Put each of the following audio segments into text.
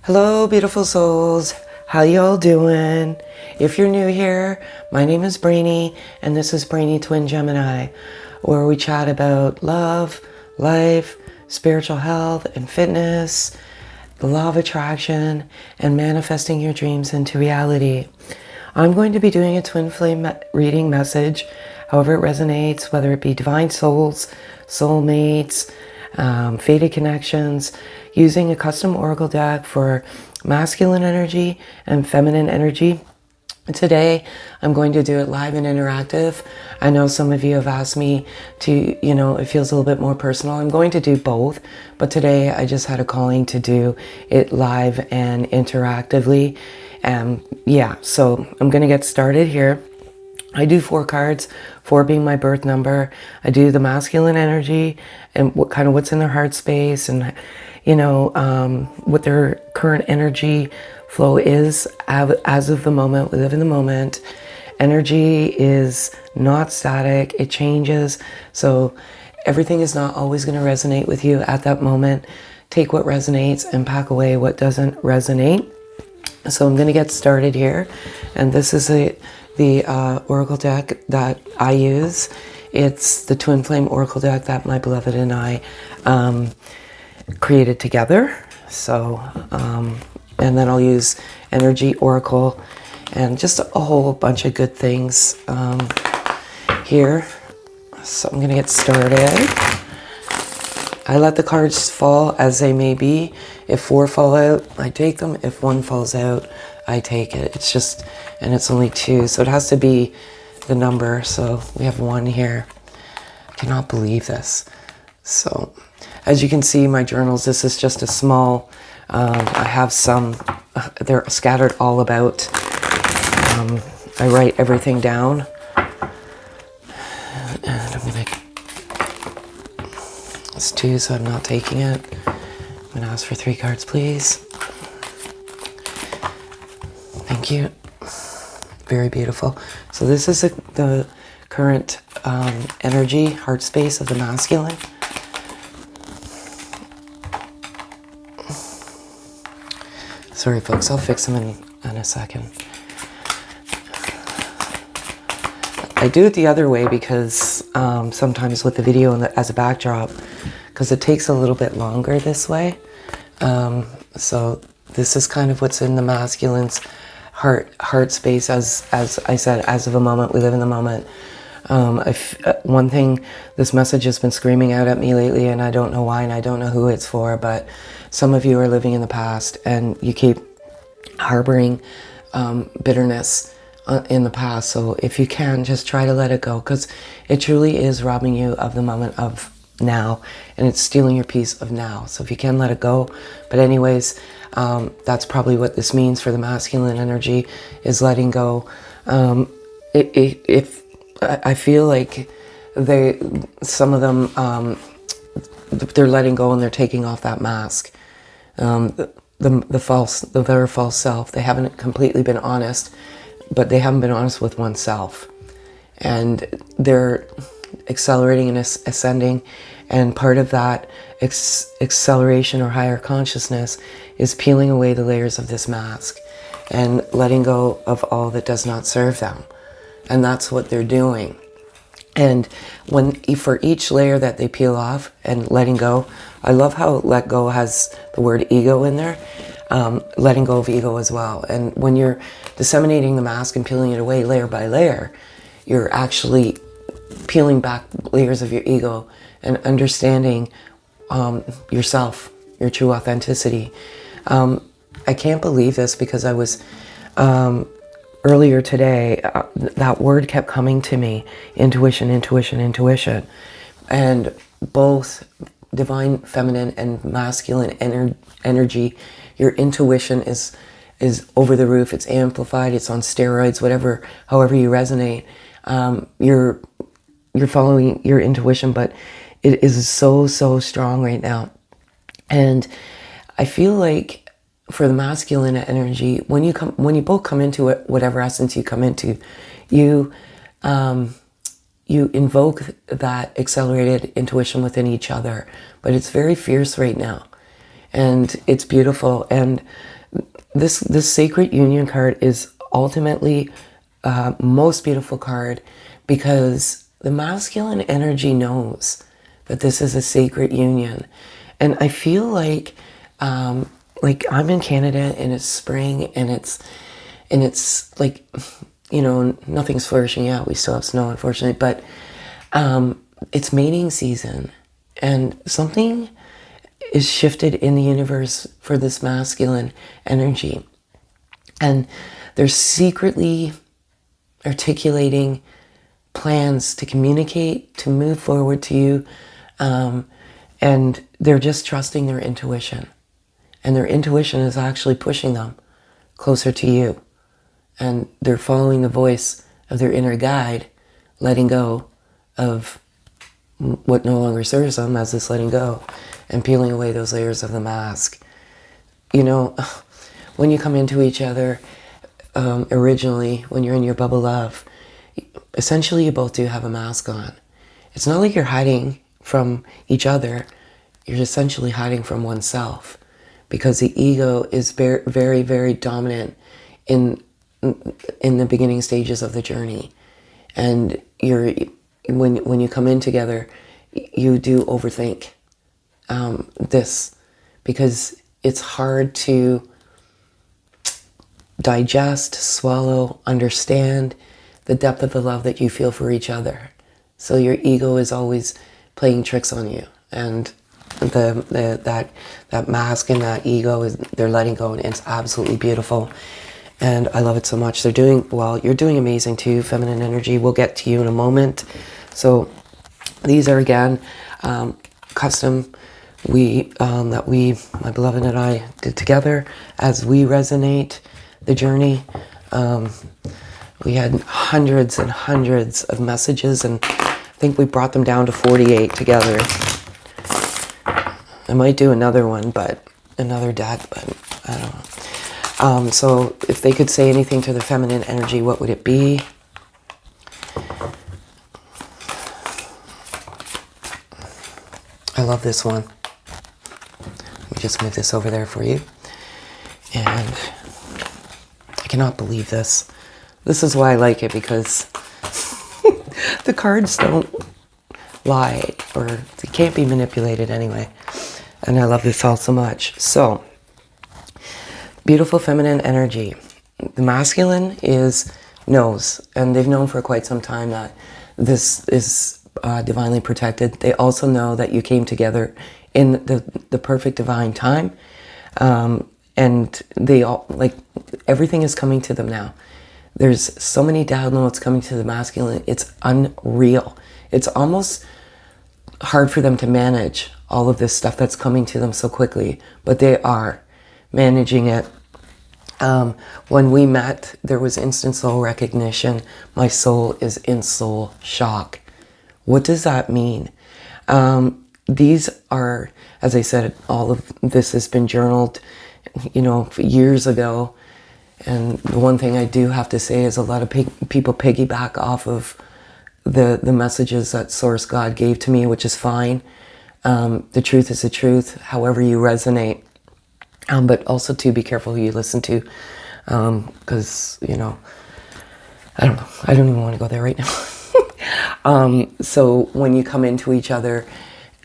Hello, beautiful souls. How y'all doing? If you're new here, my name is Brainy, and this is Brainy Twin Gemini, where we chat about love, life, spiritual health, and fitness, the law of attraction, and manifesting your dreams into reality. I'm going to be doing a twin flame reading message, however it resonates, whether it be divine souls, soulmates, fated connections, using a custom oracle deck for masculine energy and feminine energy. Today, I'm going to do it live and interactive. I know some of you have asked me to, it feels a little bit more personal. I'm going to do both, but today I just had a calling to do it live and interactively. So I'm going to get started here. I do 4 cards, 4 being my birth number. I do the masculine energy and what's in their heart space and, what their current energy flow is as of the moment. We live in the moment. Energy is not static. It changes. So everything is not always going to resonate with you at that moment. Take what resonates and pack away what doesn't resonate. So I'm going to get started here. And this is the oracle deck that I use. It's the Twin Flame Oracle deck that my beloved and I created together. So, and then I'll use Energy Oracle and just a whole bunch of good things here. So I'm going to get started. I let the cards fall as they may be. If 4 fall out, I take them. If 1 falls out, I take it. It's just, and it's only 2, so it has to be the number. So we have 1 here. I cannot believe this. So as you can see, my journals, this is just a small, I have some, they're scattered all about. I write everything down. And I'm going to, it's 2, so I'm not taking it. I'm going to ask for 3 cards, please. Thank you. Very beautiful. So this is the current energy, heart space of the masculine. Sorry, folks. I'll fix them in a second. I do it the other way because sometimes with the video as a backdrop, because it takes a little bit longer this way. So this is kind of what's in the masculine's heart space, as I said, as of a moment. We live in the moment. One thing this message has been screaming out at me lately, and I don't know why, and I don't know who it's for, but some of you are living in the past and you keep harboring bitterness in the past. So if you can, just try to let it go, because it truly is robbing you of the moment of now, and it's stealing your peace of now. So if you can, let it go. But anyways, that's probably what this means for the masculine energy, is letting go. If I feel like some of them, they're letting go and they're taking off that mask, the very false self. They haven't completely been honest, but they haven't been honest with oneself, and they're accelerating and ascending. And part of that acceleration or higher consciousness is peeling away the layers of this mask and letting go of all that does not serve them. And that's what they're doing. And for each layer that they peel off and letting go, I love how let go has the word ego in there, letting go of ego as well. And when you're disseminating the mask and peeling it away layer by layer, you're actually peeling back layers of your ego and understanding yourself, your true authenticity. I can't believe this, because I was earlier today, that word kept coming to me, intuition, intuition, intuition. And both divine feminine and masculine energy, your intuition is over the roof. It's amplified, it's on steroids, however you resonate. You're following your intuition, but it is so strong right now. And I feel like for the masculine energy, when you both come into it, whatever essence you come into, you invoke that accelerated intuition within each other. But it's very fierce right now. And it's beautiful. And this sacred union card is ultimately most beautiful card, because the masculine energy knows that this is a sacred union. And I feel like I'm in Canada and it's spring, and it's like, you know, nothing's flourishing yet. We still have snow, unfortunately, but it's mating season, and something is shifted in the universe for this masculine energy. And they're secretly articulating plans to communicate, to move forward to you. And they're just trusting their intuition. And their intuition is actually pushing them closer to you. And they're following the voice of their inner guide, letting go of what no longer serves them as this letting go, and peeling away those layers of the mask. You know, when you come into each other, originally, when you're in your bubble love, essentially you both do have a mask on. It's not like you're hiding from each other. You're essentially hiding from oneself, because the ego is very, very, very dominant in the beginning stages of the journey. And when you come in together, you do overthink this, because it's hard to digest, swallow, understand the depth of the love that you feel for each other. So your ego is always playing tricks on you, and that mask and that ego they're letting go, and it's absolutely beautiful. And I love it so much. They're doing well. You're doing amazing too, feminine energy. We'll get to you in a moment. So these are again custom that my beloved and I did together as we resonate the journey. We had hundreds and hundreds of messages, and I think we brought them down to 48 together. I might do another one, but another deck, but I don't know. So if they could say anything to the feminine energy, what would it be? I love this one. Let me just move this over there for you. And I cannot believe this. This is why I like it, because the cards don't lie, or they can't be manipulated anyway. And I love this all so much. So, beautiful feminine energy. The masculine knows, and they've known for quite some time, that this is divinely protected. They also know that you came together in the perfect divine time. And they all, like, everything is coming to them now. There's so many downloads coming to the masculine. It's unreal. It's almost hard for them to manage all of this stuff that's coming to them so quickly, but they are managing it. When we met, there was instant soul recognition. My soul is in soul shock. What does that mean? These are, as I said, all of this has been journaled, you know, years ago. And the one thing I do have to say is a lot of people piggyback off of the messages that Source God gave to me, which is fine. The truth is the truth, however you resonate. But also to be careful who you listen to, because, you know, I don't know. I don't even want to go there right now. So when you come into each other,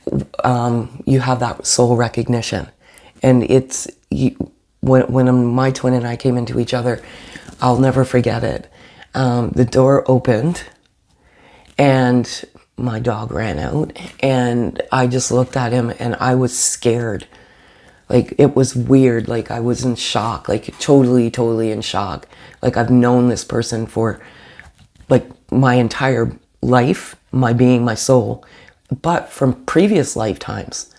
you have that soul recognition. And it's... When my twin and I came into each other, I'll never forget it. The door opened and my dog ran out, and I just looked at him and I was scared. Like, it was weird. Like, I was in shock, like totally in shock. Like, I've known this person for like my entire life, my being, my soul, but from previous lifetimes.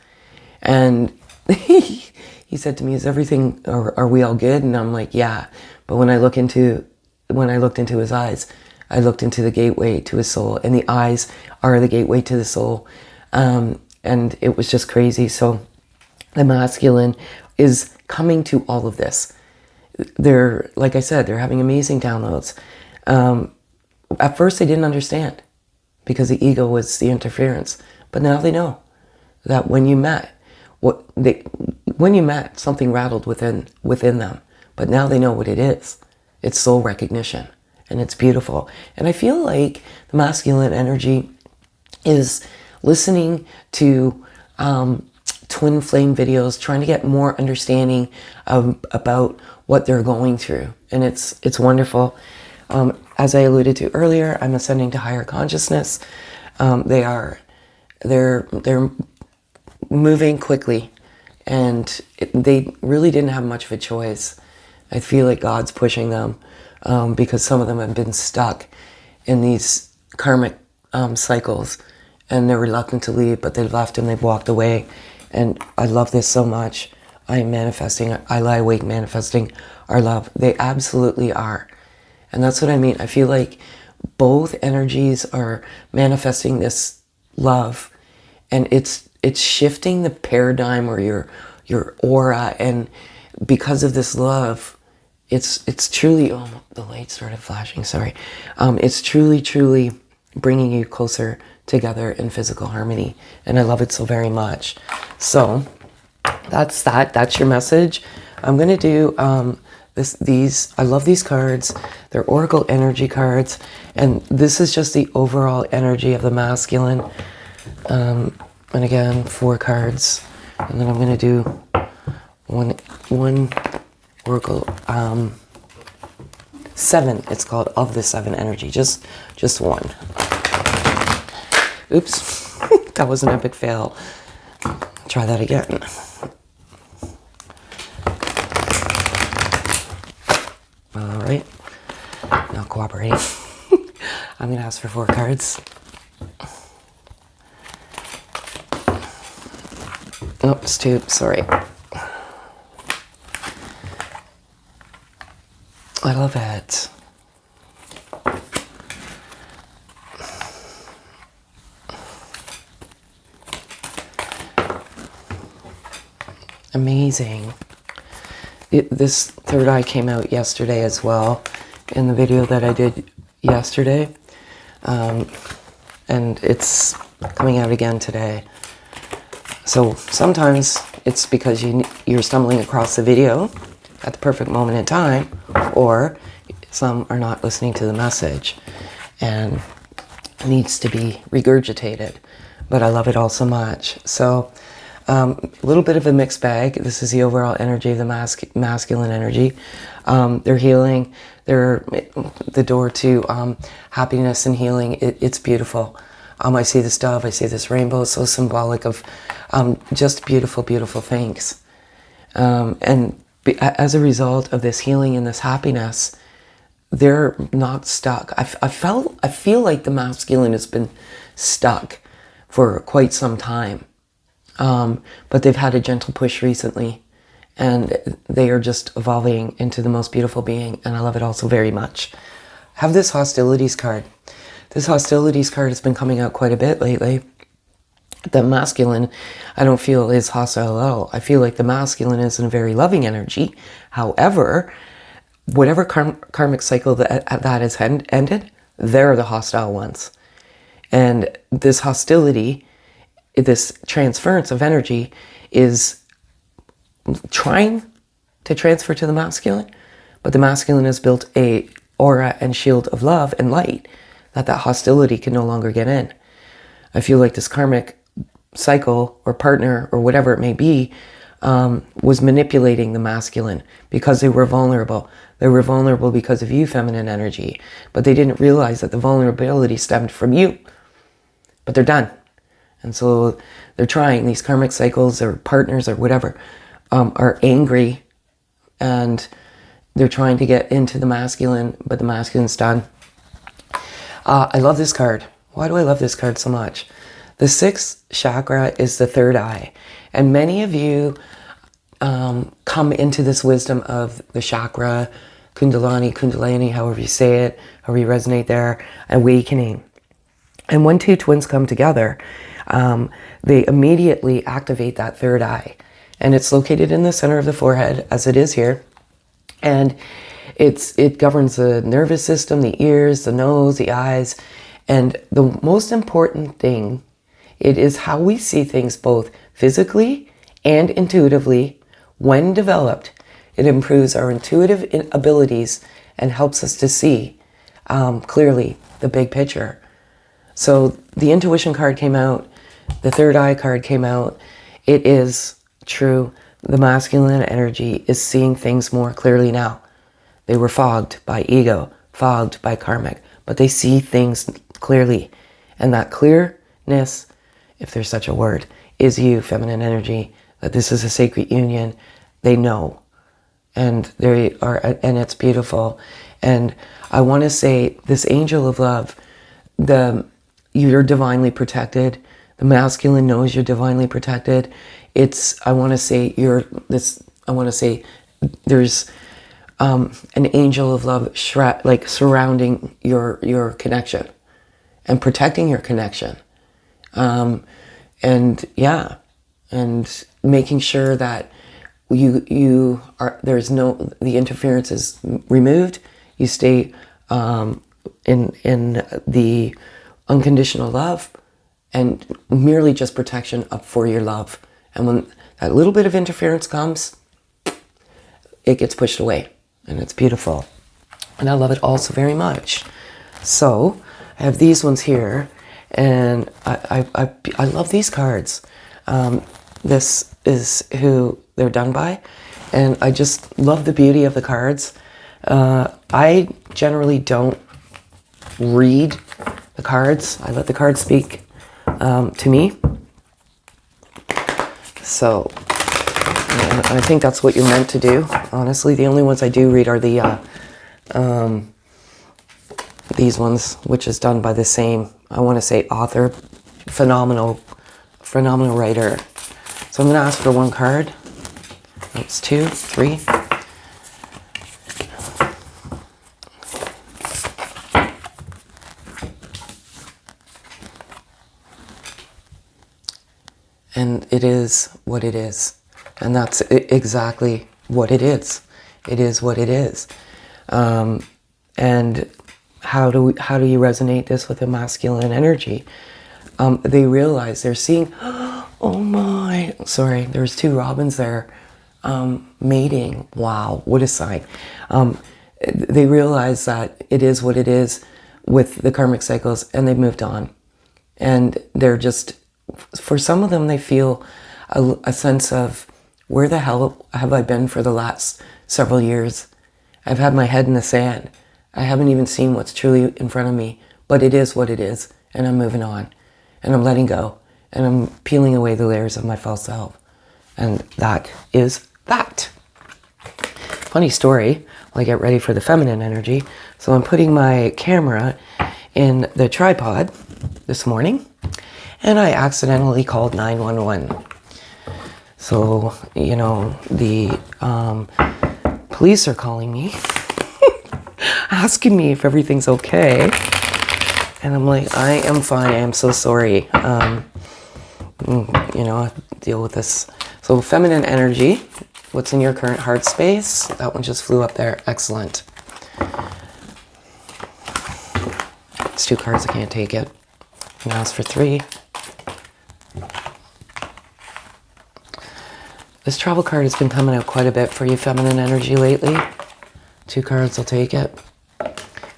And he said to me, "Is everything, are we all good?" And I'm like, "Yeah." But when I looked into his eyes, I looked into the gateway to his soul, and the eyes are the gateway to the soul. And it was just crazy. So the masculine is coming to all of this. They're, like I said, they're having amazing downloads. At first they didn't understand, because the ego was the interference. But now they know that when you met, when you met, something rattled within them, but now they know what it is. It's soul recognition, and it's beautiful. And I feel like the masculine energy is listening to twin flame videos, trying to get more understanding about what they're going through, and it's wonderful. As I alluded to earlier, I'm ascending to higher consciousness. They're moving quickly, and they really didn't have much of a choice. I feel like God's pushing them because some of them have been stuck in these karmic cycles, and they're reluctant to leave, but they've left and they've walked away. And I love this so much. I am manifesting. I lie awake manifesting our love. They absolutely are. And that's what I mean. I feel like both energies are manifesting this love, and it's shifting the paradigm or your aura. And because of this love, it's truly, oh, the light started flashing, sorry. It's truly bringing you closer together in physical harmony, and I love it so very much. So that's your message. I'm gonna do these. I love these cards. They're Oracle energy cards, and this is just the overall energy of the masculine. And again, 4 cards, and then I'm gonna do one Oracle 7. It's called of the 7 energy. Just one. Oops, that was an epic fail. Try that again. All right, not cooperating. I'm gonna ask for 4 cards. Oh, it's 2, sorry. I love it. Amazing. This third eye came out yesterday as well in the video that I did yesterday. And it's coming out again today. So sometimes it's because you're stumbling across the video at the perfect moment in time, or some are not listening to the message and it needs to be regurgitated. But I love it all so much. So a little bit of a mixed bag. This is the overall energy of the masculine energy. They're healing. They're the door to happiness and healing. It's beautiful. I see this dove. I see this rainbow. So symbolic of just beautiful, beautiful things. And as a result of this healing and this happiness, they're not stuck. I feel like the masculine has been stuck for quite some time. But they've had a gentle push recently, and they are just evolving into the most beautiful being, and I love it all so very much. I have this hostilities card. This hostilities card has been coming out quite a bit lately. The masculine, I don't feel is hostile at all. I feel like the masculine is in a very loving energy. However, whatever karmic cycle that has ended, they're the hostile ones. And this hostility, this transference of energy is trying to transfer to the masculine, but the masculine has built a aura and shield of love and light that hostility can no longer get in. I feel like this karmic cycle or partner or whatever it may be was manipulating the masculine because they were vulnerable. They were vulnerable because of you, feminine energy, but they didn't realize that the vulnerability stemmed from you. But they're done. And so they're trying these karmic cycles or partners or whatever are angry, and they're trying to get into the masculine, but the masculine's done. I love this card. Why do I love this card so much? The 6th chakra is the 3rd eye. And many of you come into this wisdom of the chakra, kundalini, however you say it, however you resonate there, awakening. And when 2 twins come together, they immediately activate that 3rd eye. And it's located in the center of the forehead, as it is here. And it governs the nervous system, the ears, the nose, the eyes. And the most important thing, it is how we see things both physically and intuitively When developed, it improves our intuitive abilities and helps us to see clearly the big picture. So the intuition card came out, the third eye card came out. It is true. The masculine energy is seeing things more clearly now. They were fogged by ego, fogged by karmic, but they see things clearly. And that clearness, if there's such a word, is you, feminine energy, that this is a sacred union. They know. And they are, and it's beautiful. And I want to say, this angel of love, you're divinely protected. The masculine knows you're divinely protected. I want to say there's an angel of love surrounding your connection and protecting your connection. And making sure that the interference is removed. You stay in the unconditional love and merely just protection up for your love. And when that little bit of interference comes, it gets pushed away, and it's beautiful. And I love it also very much. So I have these ones here, and I love these cards. This is who they're done by, and I just love the beauty of the cards. I generally don't read the cards. I let the cards speak to me. So I think that's what you're meant to do. Honestly, the only ones I do read are the these ones, which is done by the same, I want to say, author, phenomenal writer. So I'm going to ask for one card. That's 2, 3. And it is what it is. And that's exactly what it is. It is what it is. And how do you resonate this with the masculine energy? They realize they're seeing, oh my, sorry, there's 2 robins there mating. Wow, what a sign. They realize that it is what it is with the karmic cycles, and they've moved on. And they're just, for some of them, they feel a sense of, where the hell have I been for the last several years? I've had my head in the sand. I haven't even seen what's truly in front of me, but it is what it is, and I'm moving on, and I'm letting go, and I'm peeling away the layers of my false self. And that is that. Funny story, while I get ready for the feminine energy. So I'm putting my camera in the tripod this morning, and I accidentally called 911. So, you know, the police are calling me, asking me if everything's okay. And I'm like, I am fine. I am so sorry. You know, I deal with this. So feminine energy, what's in your current heart space? That one just flew up there. Excellent. It's 2 cards. I can't take it. I'm gonna ask for 3. This travel card has been coming out quite a bit for you, feminine energy, lately. 2 cards, I'll take it.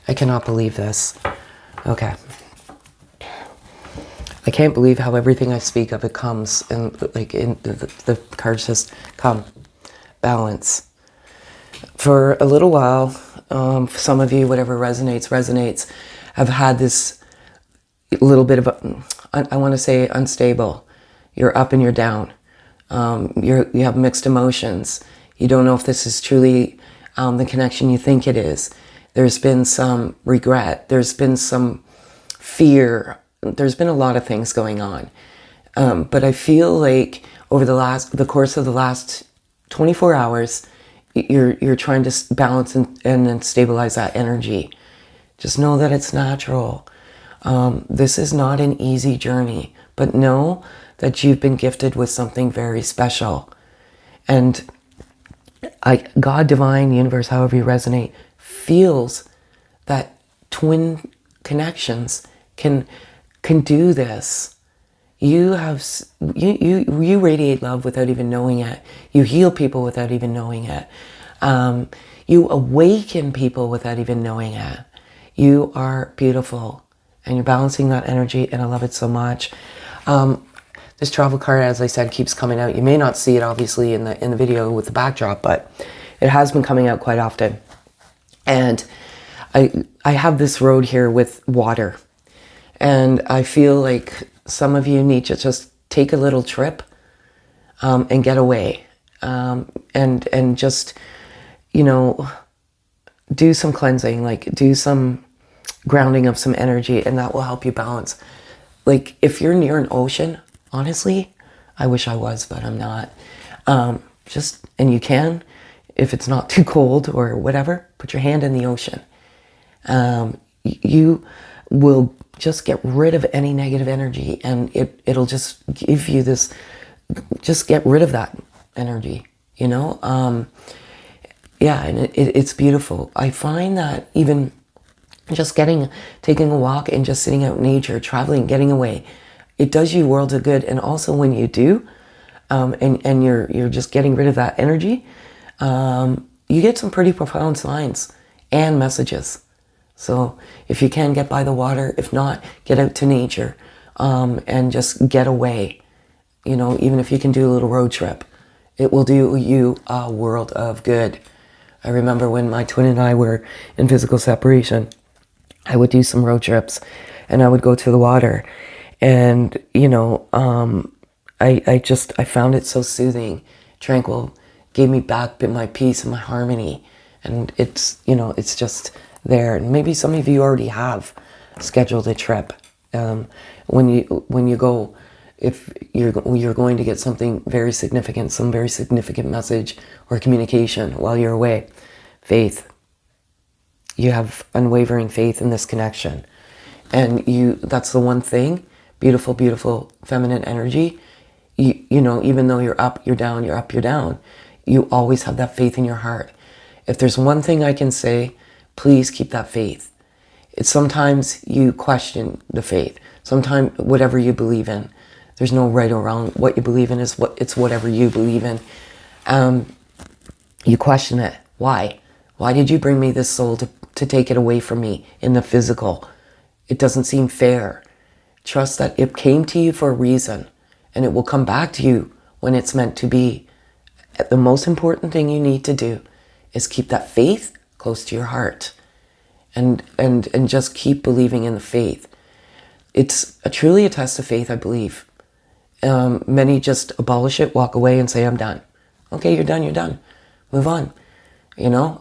I cannot believe this. Okay. I can't believe how everything I speak of, it comes, and like the cards just come. Balance. For a little while, some of you, whatever resonates, have had this little bit of, I want to say, unstable. You're up and you're down. You have mixed emotions. You don't know if this is truly the connection you think it is. There's been some regret. There's been some fear. There's been a lot of things going on. But I feel like over the course of the last 24 hours, you're trying to balance and stabilize that energy. Just know that it's natural. This is not an easy journey, but know that you've been gifted with something very special. And God, divine, universe, however you resonate, feels that twin connections can do this. You have, you radiate love without even knowing it. You heal people without even knowing it. You awaken people without even knowing it. You are beautiful, and you're balancing that energy, and I love it so much. This travel card, as I said, keeps coming out. You may not see it, obviously, in the video with the backdrop, but it has been coming out quite often. And I have this road here with water, and I feel like some of you need to just take a little trip and get away, and just, you know, do some cleansing, like do some grounding of some energy, and that will help you balance. Like if you're near an ocean, honestly, I wish I was, but I'm not. And you can, if it's not too cold or whatever, put your hand in the ocean. You will just get rid of any negative energy, and it'll just give you this, just get rid of that energy, you know? Yeah, and it's beautiful. I find that even just taking a walk and just sitting out in nature, traveling, getting away, it does you worlds of good. And also when you do, and you're just getting rid of that energy, you get some pretty profound signs and messages. So if you can, get by the water. If not, get out to nature, and just get away. You know, even if you can do a little road trip, it will do you a world of good. I remember when my twin and I were in physical separation, I would do some road trips, and I would go to the water, and, you know, I found it so soothing, tranquil, gave me back my peace and my harmony. And it's, you know, it's just there. And maybe some of you already have scheduled a trip. When you go, if you're going to get something very significant, some very significant message or communication while you're away, faith. You have unwavering faith in this connection. And that's the one thing, beautiful, beautiful feminine energy. You know, even though you're up, you're down, you're up, you're down, you always have that faith in your heart. If there's one thing I can say, please keep that faith. It's sometimes you question the faith. Sometimes whatever you believe in, there's no right or wrong. What you believe in it's whatever you believe in. You question it. Why? Why did you bring me this soul to take it away from me in the physical? It doesn't seem fair. Trust that it came to you for a reason, and it will come back to you when it's meant to be. The most important thing you need to do is keep that faith close to your heart, and just keep believing in the faith. It's truly a test of faith, I believe. Many just abolish it, walk away and say, I'm done. Okay, you're done. Move on. You know,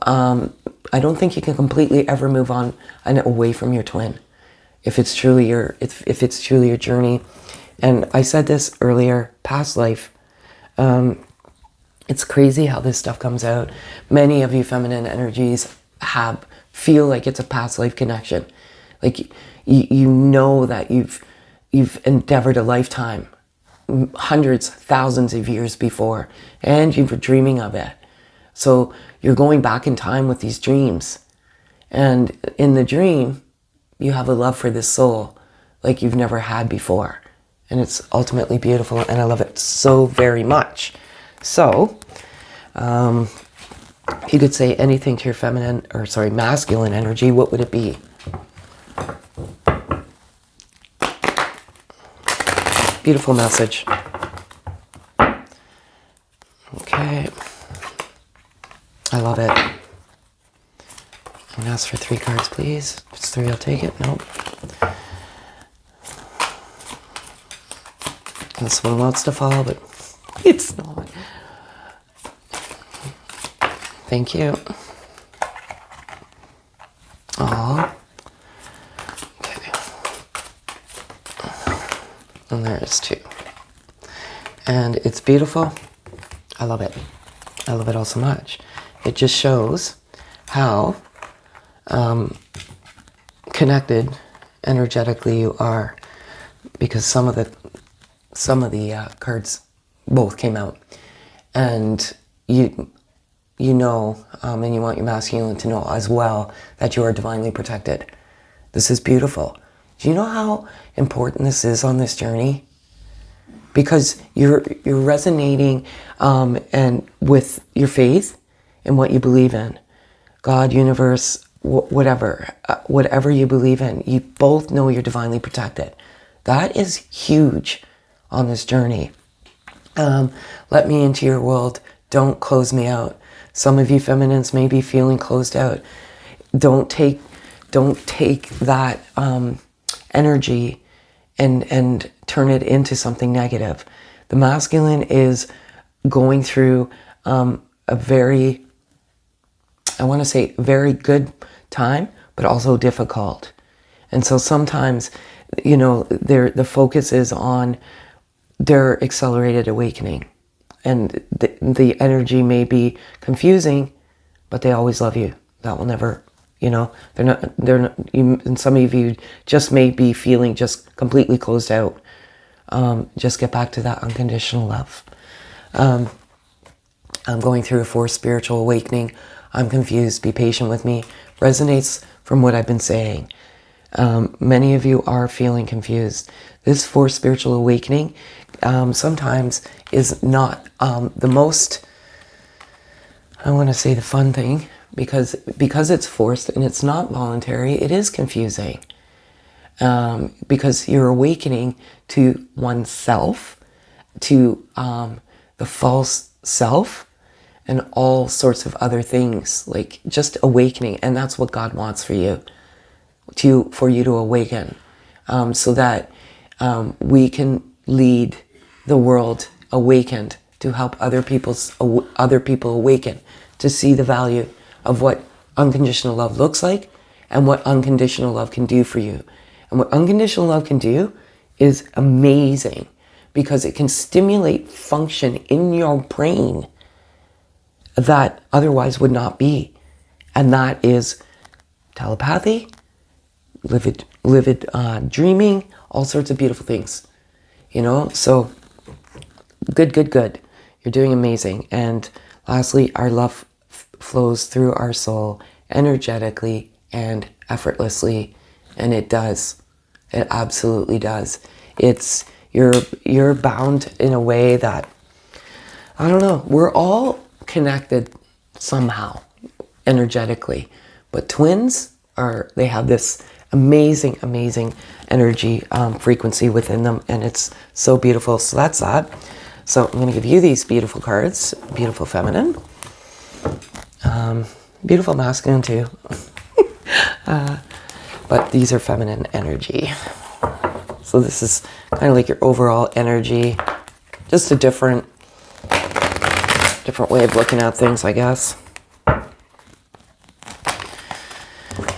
I don't think you can completely ever move on and away from your twin if it's truly if it's truly your journey. And I said this earlier, past life. It's crazy how this stuff comes out. Many of you feminine energies feel like it's a past life connection. Like you know that you've endeavored a lifetime, hundreds, thousands of years before, and you were dreaming of it. So you're going back in time with these dreams. And in the dream, you have a love for this soul like you've never had before. And it's ultimately beautiful, and I love it so very much. So, if you could say anything to your masculine energy, what would it be? Beautiful message. Okay. I love it. I'm gonna ask for 3 cards, please. If it's 3, I'll take it. Nope. This one wants to fall, but it's not. Thank you. Aw. Okay. And there's 2. And it's beautiful. I love it. I love it all so much. It just shows how connected energetically you are, because some of the cards both came out, and you know, and you want your masculine to know as well that you are divinely protected. This is beautiful. Do you know how important this is on this journey? because you're resonating and with your faith and what you believe in. God, universe, whatever you believe in, you both know you're divinely protected. That is huge on this journey. Let me into your world. Don't close me out. Some of you feminines may be feeling closed out. Don't take that energy and turn it into something negative. The masculine is going through a very, I want to say, very good time, but also difficult. And so sometimes, the focus is on their accelerated awakening. And the energy may be confusing, but they always love you. That will never, they're not, and some of you just may be feeling just completely closed out. Just get back to that unconditional love. I'm going through a forced spiritual awakening. I'm confused. Be patient with me. Resonates from what I've been saying. Many of you are feeling confused. This forced spiritual awakening sometimes is not the most, I want to say, the fun thing, because it's forced and it's not voluntary. It is confusing because you're awakening to oneself, to the false self, and all sorts of other things, like just awakening. And that's what God wants for you, for you to awaken, so that we can lead the world awakened, to help other people awaken, to see the value of what unconditional love looks like and what unconditional love can do for you. And what unconditional love can do is amazing, because it can stimulate function in your brain that otherwise would not be. And that is telepathy, vivid dreaming, all sorts of beautiful things. So good. You're doing amazing. And lastly, our love flows through our soul energetically and effortlessly. And it does. It absolutely does. It's, you're bound in a way that, I don't know, we're all connected somehow energetically, but twins they have this amazing energy frequency within them, and it's so beautiful. So that's that. So I'm going to give you these beautiful cards. Beautiful feminine, beautiful masculine too, but these are feminine energy. So this is kind of like your overall energy, just a different way of looking at things, I guess.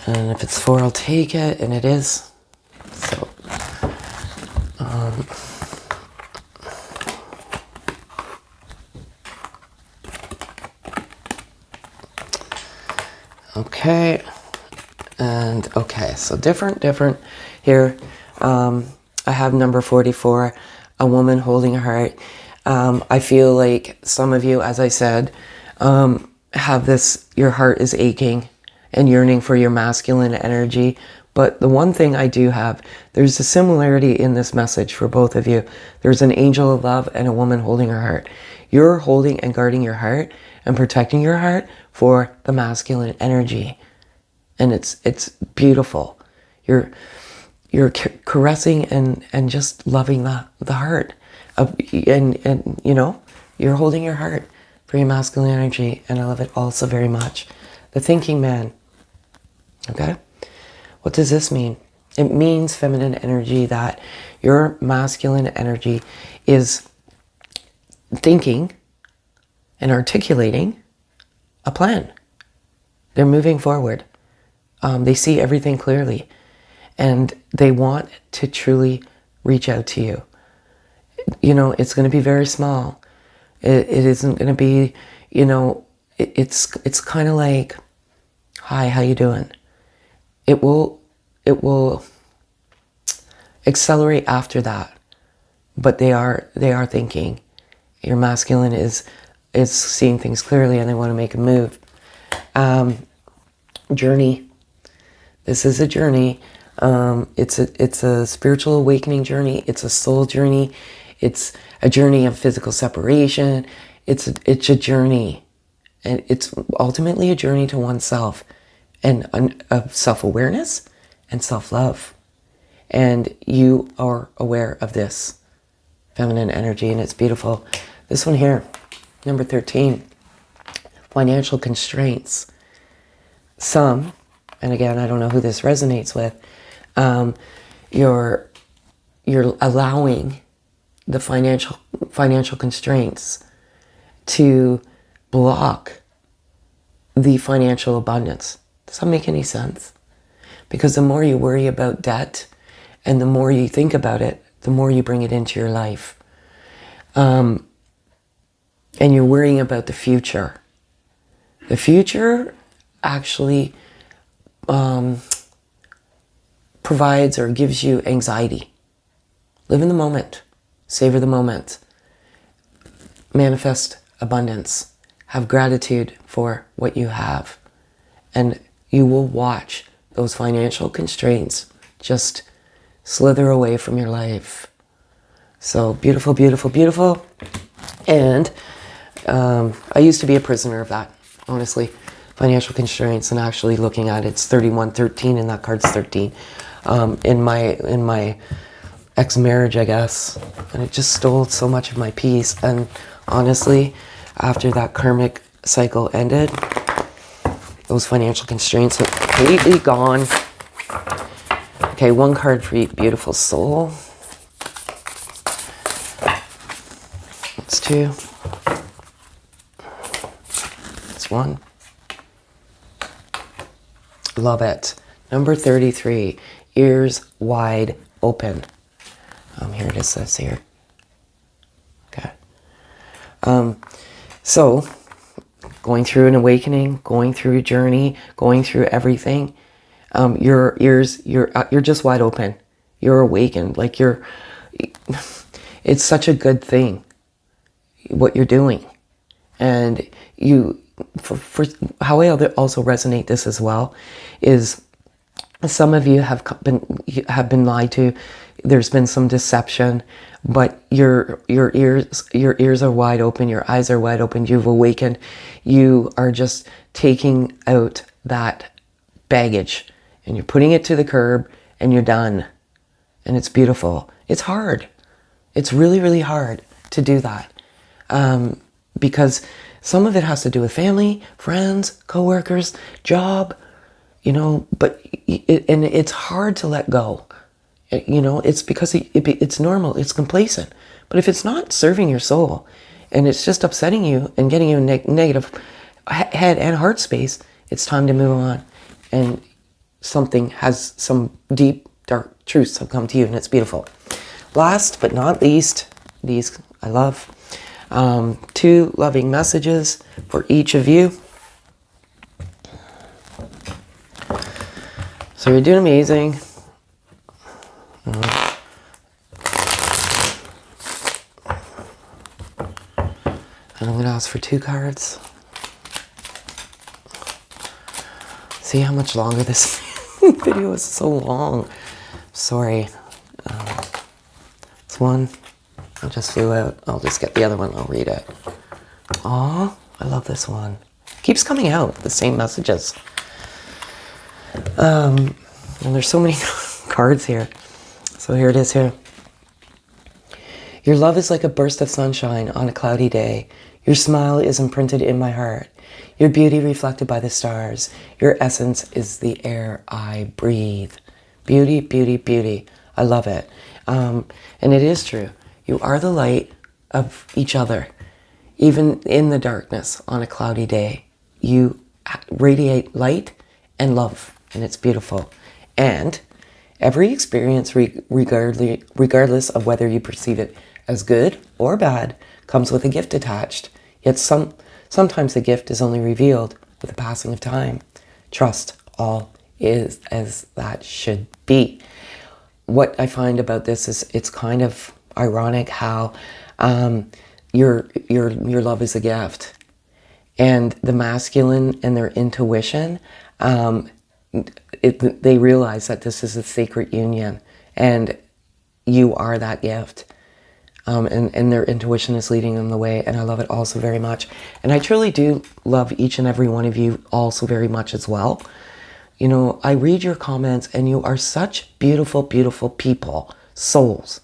And if it's 4, I'll take it, and it is. So, okay, and okay, so different here. I have number 44, a woman holding a heart. I feel like some of you, as I said, have this, your heart is aching and yearning for your masculine energy. But the one thing I do have, there's a similarity in this message for both of you. There's an angel of love and a woman holding her heart. You're holding and guarding your heart and protecting your heart for the masculine energy. And it's beautiful. You're caressing and just loving the heart. And you're holding your heart for your masculine energy, and I love it also very much. The thinking man. Okay? What does this mean? It means, feminine energy, that your masculine energy is thinking and articulating a plan. They're moving forward. They see everything clearly, and they want to truly reach out to you. It's going to be very small. It isn't going to be, it's kind of like, hi, how you doing? It will accelerate after that, but they are thinking. Your masculine is seeing things clearly, and they want to make a move. Journey. This is a journey. It's a spiritual awakening journey. It's a soul journey. It's a journey of physical separation. It's a journey, and it's ultimately a journey to oneself, and of self-awareness and self-love. And you are aware of this feminine energy, and it's beautiful. This one here, number 13, financial constraints. Some, and again, I don't know who this resonates with, you're allowing the financial constraints to block the financial abundance. Does that make any sense? Because the more you worry about debt and the more you think about it, the more you bring it into your life. And you're worrying about the future. The future actually provides or gives you anxiety. Live in the moment. Savor the moment. Manifest abundance. Have gratitude for what you have. And you will watch those financial constraints just slither away from your life. So beautiful, beautiful, beautiful. And I used to be a prisoner of that, honestly. Financial constraints, and actually looking at it, it's 3113 and that card's 13. In my ex-marriage, I guess. And it just stole so much of my peace. And honestly, after that karmic cycle ended, those financial constraints are completely gone. Okay, one card for each beautiful soul. That's two. That's one. Love it. Number 33, ears wide open. Here it is, says here. Okay. So, going through an awakening, going through a journey, going through everything, your ears, you're just wide open. You're awakened. Like it's such a good thing, what you're doing. And for how I also resonate this as well is some of you have been lied to. There's been some deception, but your ears are wide open, your eyes are wide open, you've awakened. You are just taking out that baggage and you're putting it to the curb and you're done. And it's beautiful. It's hard. It's really, really hard to do that. Because some of it has to do with family, friends, coworkers, job, but it's hard to let go. It's because it's normal, it's complacent. But if it's not serving your soul and it's just upsetting you and getting you a negative head and heart space, it's time to move on. And some deep, dark truths have come to you, and it's beautiful. Last but not least, these I love. 2 loving messages for each of you. So you're doing amazing. And I'm going to ask for 2 cards. See how much longer this video is. So long. Sorry. It's one. I just flew out. I'll just get the other one. I'll read it. Aw, I love this one. Keeps coming out, the same messages. And there's so many cards here. So here it is here. Your love is like a burst of sunshine on a cloudy day. Your smile is imprinted in my heart. Your beauty reflected by the stars. Your essence is the air I breathe. Beauty, beauty, beauty. I love it. And it is true. You are the light of each other. Even in the darkness on a cloudy day, you radiate light and love, and it's beautiful. And every experience, regardless of whether you perceive it as good or bad, comes with a gift attached. Yet sometimes the gift is only revealed with the passing of time. Trust all is as that should be. What I find about this is it's kind of ironic how your love is a gift, and the masculine and their intuition, they realize that this is a sacred union, and you are that gift. and their intuition is leading them the way, and I love it also very much. And I truly do love each and every one of you also very much as well. You know, I read your comments, and you are such beautiful, beautiful people, souls.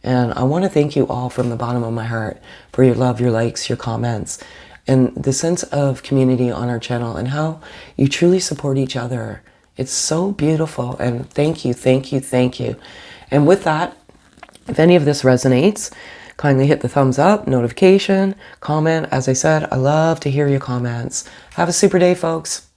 And I want to thank you all from the bottom of my heart for your love, your likes, your comments, and the sense of community on our channel, and how you truly support each other. It's so beautiful, and thank you, thank you, thank you. And with that, if any of this resonates, kindly hit the thumbs up, notification, comment. As I said, I love to hear your comments. Have a super day, folks.